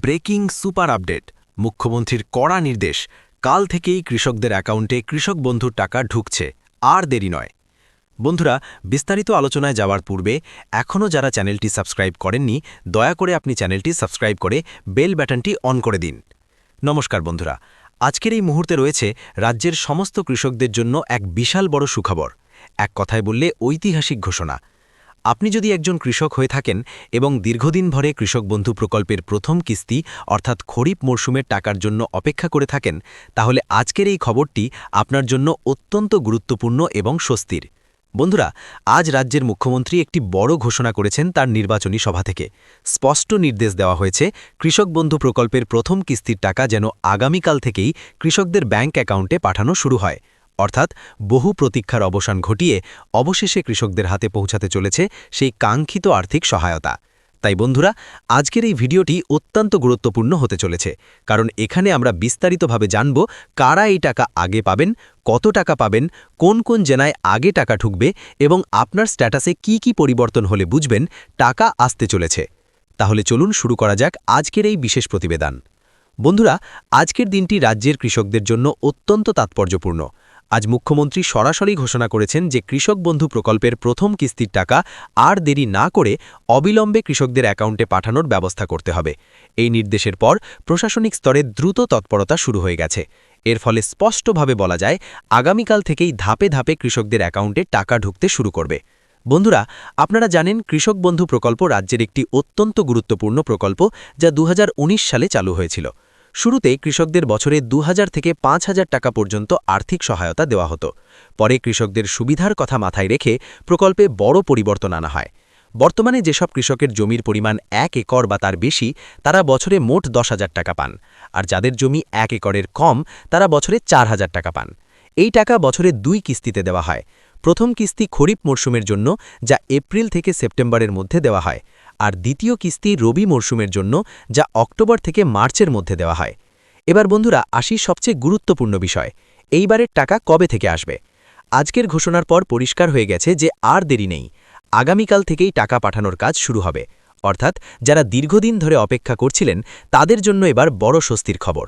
Breaking super update, মুখ্যমন্ত্রীর কড়া নির্দেশ, কাল থেকেই কৃষকদের অ্যাকাউন্টে কৃষক বন্ধুর টাকা ঢুকছে, আর দেরি নয়। বন্ধুরা, বিস্তারিত আলোচনায় যাওয়ার পূর্বে এখনও যারা চ্যানেলটি সাবস্ক্রাইব করেননি, দয়া করে আপনি চ্যানেলটি সাবস্ক্রাইব করে বেল বাটনটি অন করে দিন। নমস্কার বন্ধুরা, আজকের এই মুহূর্তে রয়েছে রাজ্যের সমস্ত কৃষকদের জন্য এক বিশাল বড় সুখবর, এক কথায় বললে ঐতিহাসিক ঘোষণা। আপনি যদি একজন কৃষক হয়ে থাকেন এবং দীর্ঘদিন ধরে কৃষক বন্ধু প্রকল্পের প্রথম কিস্তি অর্থাৎ খরিফ মরশুমের টাকার জন্য অপেক্ষা করে থাকেন, তাহলে আজকের এই খবরটি আপনার জন্য অত্যন্ত গুরুত্বপূর্ণ এবং স্বস্তির। বন্ধুরা, আজ রাজ্যের মুখ্যমন্ত্রী একটি বড় ঘোষণা করেছেন তার নির্বাচনী সভা থেকে। স্পষ্ট নির্দেশ দেওয়া হয়েছে কৃষক বন্ধু প্রকল্পের প্রথম কিস্তির টাকা যেন আগামীকাল থেকেই কৃষকদের ব্যাংক অ্যাকাউন্টে পাঠানো শুরু হয়, অর্থাৎ বহু প্রতীক্ষার অবসান ঘটিয়ে অবশেষে কৃষকদের হাতে পৌঁছাতে চলেছে সেই কাঙ্ক্ষিত আর্থিক সহায়তা। তাই বন্ধুরা, আজকের এই ভিডিওটি অত্যন্ত গুরুত্বপূর্ণ হতে চলেছে, কারণ এখানে আমরা বিস্তারিতভাবে জানব কারা এই টাকা আগে পাবেন, কত টাকা পাবেন, কোন কোন জেলায় আগে টাকা ঢুকবে এবং আপনার স্ট্যাটাসে কি কি পরিবর্তন হলে বুঝবেন টাকা আসতে চলেছে। তাহলে চলুন শুরু করা যাক আজকের এই বিশেষ প্রতিবেদন। বন্ধুরা, আজকের দিনটি রাজ্যের কৃষকদের জন্য অত্যন্ত তাৎপর্যপূর্ণ। আজ মুখ্যমন্ত্রী সরাসরি ঘোষণা করেছেন যে কৃষক বন্ধু প্রকল্পের প্রথম কিস্তির টাকা আর দেরি না করে অবিলম্বে কৃষকদের অ্যাকাউন্টে পাঠানোর ব্যবস্থা করতে হবে। এই নির্দেশের পর প্রশাসনিক স্তরে দ্রুত তৎপরতা শুরু হয়ে গেছে। এর ফলে স্পষ্টভাবে বলা যায় আগামীকাল থেকেই ধাপে ধাপে কৃষকদের অ্যাকাউন্টে টাকা ঢুকতে শুরু করবে। বন্ধুরা, আপনারা জানেন কৃষক বন্ধু প্রকল্প রাজ্যের একটি অত্যন্ত গুরুত্বপূর্ণ প্রকল্প, যা 2019 সালে চালু হয়েছিল। শুরুতে কৃষকদের বছরে 2000 থেকে 5000 টাকা পর্যন্ত আর্থিক সহায়তা দেওয়া হতো। পরে কৃষকদের সুবিধার কথা মাথায় রেখে প্রকল্পে বড় পরিবর্তন আনা হয়। বর্তমানে যেসব কৃষকের জমির পরিমাণ 1 একর বা তার বেশি, তারা বছরে মোট 10,000 টাকা পান, আর যাদের জমি 1 একরের কম, তারা বছরে 4000 টাকা পান। এই টাকা বছরে 2 কিস্তিতে দেওয়া হয়। প্রথম কিস্তি খরিফ মরশুমের জন্য, যা এপ্রিল থেকে সেপ্টেম্বরের মধ্যে দেওয়া হয়, আর দ্বিতীয় কিস্তি রবি মরশুমের জন্য, যা অক্টোবর থেকে মার্চের মধ্যে দেওয়া হয়। এবার বন্ধুরা আসি সবচেয়ে গুরুত্বপূর্ণ বিষয়, এইবারের টাকা কবে থেকে আসবে। আজকের ঘোষণার পর পরিষ্কার হয়ে গেছে যে আর দেরি নেই, আগামীকাল থেকেই টাকা পাঠানোর কাজ শুরু হবে। অর্থাৎ যারা দীর্ঘদিন ধরে অপেক্ষা করছিলেন তাদের জন্য এবার বড় স্বস্তির খবর।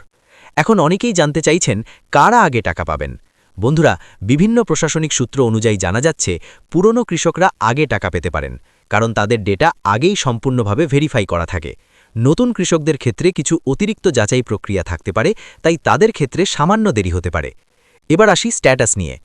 এখন অনেকেই জানতে চাইছেন কারা আগে টাকা পাবেন। বন্ধুরা, বিভিন্ন প্রশাসনিক সূত্র অনুযায়ী জানা যাচ্ছে পুরনো কৃষকরা আগে টাকা পেতে পারেন, কারণ তাদের ডেটা আগেই সম্পূর্ণভাবে ভেরিফাই করা থাকে। নতুন কৃষকদের ক্ষেত্রে কিছু অতিরিক্ত যাচাই প্রক্রিয়া থাকতে পারে, তাই তাদের ক্ষেত্রে সামান্য দেরি হতে পারে। এবার আসি স্ট্যাটাস নিয়ে।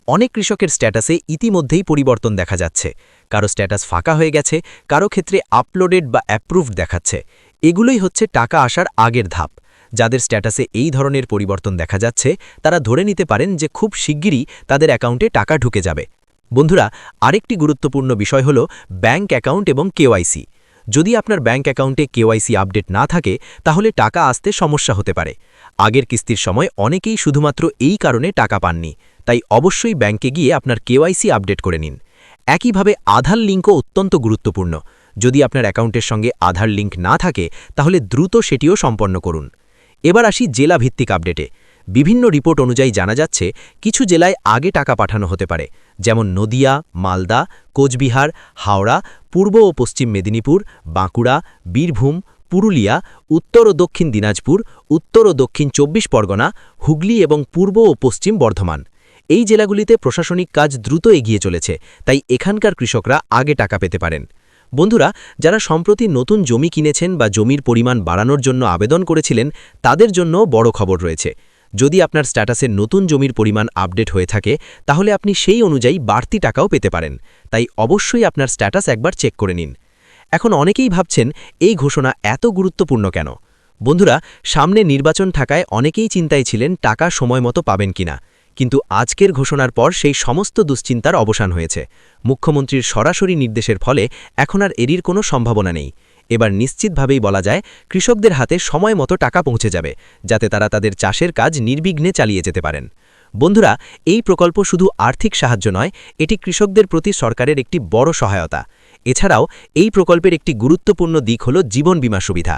অনেক কৃষকের স্ট্যাটাসে ইতিমধ্যেই পরিবর্তন দেখা যাচ্ছে। কারো স্ট্যাটাস ফাঁকা হয়ে গেছে, কারো ক্ষেত্রে আপলোডেড বা অ্যাপ্রুভড দেখাচ্ছে। এগুলোই হচ্ছে টাকা আসার আগের ধাপ। যাদের স্ট্যাটাসে এই ধরনের পরিবর্তন দেখা যাচ্ছে, তারা ধরে নিতে পারেন যে খুব শিগগিরই তাদের অ্যাকাউন্টে টাকা ঢুকে যাবে। বন্ধুরা, আরেকটি গুরুত্বপূর্ণ বিষয় হল ব্যাংক অ্যাকাউন্ট এবং কেওয়াইসি। যদি আপনার ব্যাংক অ্যাকাউন্টে কেওয়াইসি আপডেট না থাকে, তাহলে টাকা আসতে সমস্যা হতে পারে। আগের কিস্তির সময় অনেকেই শুধুমাত্র এই কারণে টাকা পাননি, তাই অবশ্যই ব্যাংকে গিয়ে আপনার কেওয়াইসি আপডেট করে নিন। একইভাবে আধার লিঙ্কও অত্যন্ত গুরুত্বপূর্ণ। যদি আপনার অ্যাকাউন্টের সঙ্গে আধার লিঙ্ক না থাকে, তাহলে দ্রুত সেটিও সম্পন্ন করুন। এবার আসি জেলা ভিত্তিক আপডেটে। বিভিন্ন রিপোর্ট অনুযায়ী জানা যাচ্ছে কিছু জেলায় আগে টাকা পাঠানো হতে পারে, যেমন নদিয়া, মালদা, কোচবিহার, হাওড়া, পূর্ব ও পশ্চিম মেদিনীপুর, বাঁকুড়া, বীরভূম, পুরুলিয়া, উত্তর ও দক্ষিণ দিনাজপুর, উত্তর ও দক্ষিণ 24 পরগনা, হুগলি এবং পূর্ব ও পশ্চিম বর্ধমান। এই জেলাগুলিতে প্রশাসনিক কাজ দ্রুত এগিয়ে চলেছে, তাই এখানকার কৃষকরা আগে টাকা পেতে পারেন। বন্ধুরা, যারা সম্প্রতি নতুন জমি কিনেছেন বা জমির পরিমাণ বাড়ানোর জন্য আবেদন করেছিলেন, তাদের জন্য বড় খবর রয়েছে। যদি আপনার স্ট্যাটাসে নতুন জমির পরিমাণ আপডেট হয়ে থাকে, তাহলে আপনি সেই অনুযায়ী বাড়তি টাকাও পেতে পারেন। তাই অবশ্যই আপনার স্ট্যাটাস একবার চেক করে নিন। এখন অনেকেই ভাবছেন এই ঘোষণা এত গুরুত্বপূর্ণ কেন। বন্ধুরা, সামনে নির্বাচন থাকায় অনেকেই চিন্তায় ছিলেন টাকা সময় মতো পাবেন কিনা, কিন্তু আজকের ঘোষণার পর সেই সমস্ত দুশ্চিন্তার অবসান হয়েছে। মুখ্যমন্ত্রীর সরাসরি নির্দেশের ফলে এখন আর এরির কোনো সম্ভাবনা নেই। এবার নিশ্চিতভাবেই বলা যায় কৃষকদের হাতে সময় মতো টাকা পৌঁছে যাবে, যাতে তারা তাদের চাষের কাজ নির্বিঘ্নে চালিয়ে যেতে পারেন। বন্ধুরা, এই প্রকল্প শুধু আর্থিক সাহায্য নয়, এটি কৃষকদের প্রতি সরকারের একটি বড় সহায়তা। এছাড়াও এই প্রকল্পের একটি গুরুত্বপূর্ণ দিক হল জীবন বীমা সুবিধা।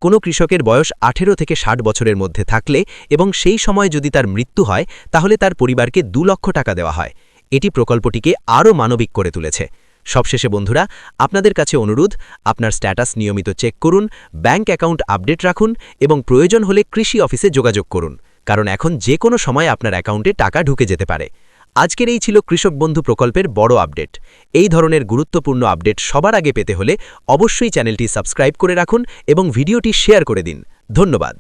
কোনো কৃষকের বয়স 18 থেকে 60 বছরের মধ্যে থাকলে এবং সেই সময় যদি তার মৃত্যু হয়, তাহলে তার পরিবারকে 2 লক্ষ টাকা দেওয়া হয়। এটি প্রকল্পটিকে আরও মানবিক করে তুলেছে। সবশেষে বন্ধুরা, আপনাদের কাছে অনুরোধ, আপনার স্ট্যাটাস নিয়মিত চেক করুন, ব্যাংক অ্যাকাউন্ট আপডেট রাখুন এবং প্রয়োজন হলে কৃষি অফিসে যোগাযোগ করুন, কারণ এখন যে কোনো সময় আপনার অ্যাকাউন্টে টাকা ঢুকে যেতে পারে। আজকের এই ছিল কৃষক বন্ধু প্রকল্পের বড় আপডেট। এই ধরনের গুরুত্বপূর্ণ আপডেট সবার আগে পেতে হলে অবশ্যই চ্যানেলটি সাবস্ক্রাইব করে রাখুন এবং ভিডিওটি শেয়ার করে দিন। ধন্যবাদ।